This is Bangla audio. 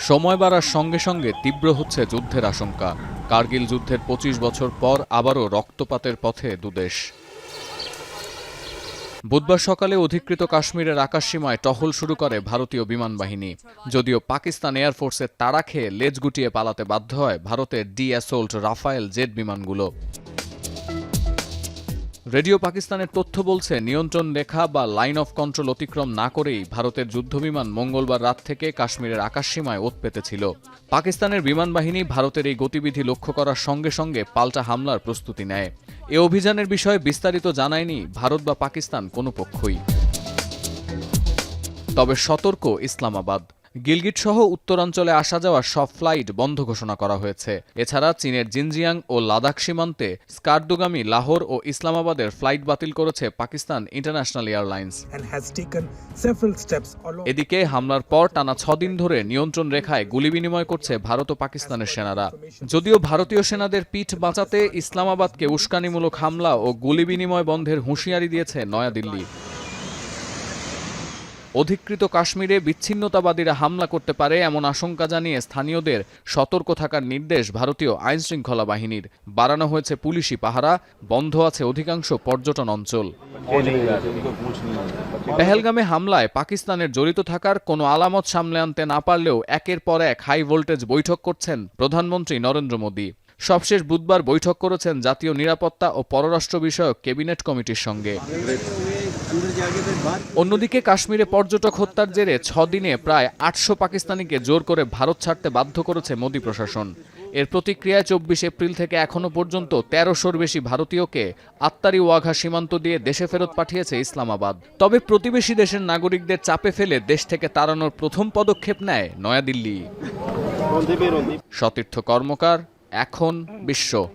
সময় বাড়ার সঙ্গে সঙ্গে তীব্র হচ্ছে যুদ্ধের আশঙ্কা। কার্গিল যুদ্ধের ২৫ বছর পর আবারও রক্তপাতের পথে দুদেশ। বুধবার সকালে অধিকৃত কাশ্মীরের আকাশসীমায় টহল শুরু করে ভারতীয় বিমান বাহিনী। যদিও পাকিস্তান এয়ারফোর্সের তাড়া খেয়ে লেজ গুটিয়ে পালাতে বাধ্য হয় ভারতের ডি-অ্যাসল্ট রাফায়েল জেট বিমানগুলো। রেডিও পাকিস্তানের তথ্য বলছে, নিয়ন্ত্রণ রেখা বা লাইন অফ কন্ট্রোল অতিক্রম না করেই ভারতের যুদ্ধবিমান মঙ্গলবার রাত থেকে কাশ্মীরের আকাশসীমায় ওত পেতেছিল। পাকিস্তানের বিমান বাহিনী ভারতের এই গতিবিধি লক্ষ্য করার সঙ্গে সঙ্গে পাল্টা হামলার প্রস্তুতি নেয়। এ অভিযানের বিষয়ে বিস্তারিত জানায়নি ভারত বা পাকিস্তান কোনো পক্ষই। তবে সতর্ক ইসলামাবাদ। গিলগিট সহ উত্তরাঞ্চলে আসা যাওয়া সব ফ্লাইট বন্ধ ঘোষণা করা হয়েছে। এছাড়া চীনের জিনজিয়াং ও লাদাখ সীমান্তে স্কার্দুগামী লাহোর ও ইসলামাবাদের ফ্লাইট বাতিল করেছে পাকিস্তান ইন্টারন্যাশনাল এয়ারলাইন্স। এদিকে হামলার পর টানা ৬ দিন ধরে নিয়ন্ত্রণ রেখায় গুলি বিনিময় করছে ভারত ও পাকিস্তানের সেনারা। যদিও ভারতীয় সেনাদের পিঠ বাঁচাতে ইসলামাবাদকে উস্কানিমূলক হামলা ও গুলি বিনিময় বন্ধের হুঁশিয়ারি দিয়েছে নয়াদিল্লি। অধিকৃত কাশ্মীরে বিচ্ছিন্নতাবাদীরা হামলা করতে পারে এমন আশঙ্কা জানিয়ে স্থানীয়দের সতর্ক থাকার নির্দেশ ভারতীয় আইনশৃঙ্খলা বাহিনীর। বাড়ানো হয়েছে পুলিশি পাহারা, বন্ধ আছে অধিকাংশ পর্যটন অঞ্চল। পেহেলগামে হামলায় পাকিস্তানের জড়িত থাকার কোনো আলামত সামনে আনতে না পারলেও একের পর এক হাই ভোল্টেজ বৈঠক করছেন প্রধানমন্ত্রী নরেন্দ্র মোদী। সবশেষ বুধবার বৈঠক করেছেন জাতীয় নিরাপত্তা ও পররাষ্ট্র বিষয়ক ক্যাবিনেট কমিটির সঙ্গে। অন্যদিকে কাশ্মীরে পর্যটক হত্যার জেরে ৬ দিনে প্রায় ৮০০ পাকিস্তানিকে জোর করে ভারত ছাড়তে বাধ্য করেছে মোদী প্রশাসন। এর প্রতিক্রিয়ায় ২৪ এপ্রিল থেকে এখনও পর্যন্ত ১৩০০-র বেশি ভারতীয়কে আত্তারি ওয়াঘা সীমান্ত দিয়ে দেশে ফেরত পাঠিয়েছে ইসলামাবাদ। তবে প্রতিবেশী দেশের নাগরিকদের চাপে ফেলে দেশ থেকে তাড়ানোর প্রথম পদক্ষেপ নেয় নয়াদিল্লি। সতীর্থ কর্মকার, এখন বিশ্ব।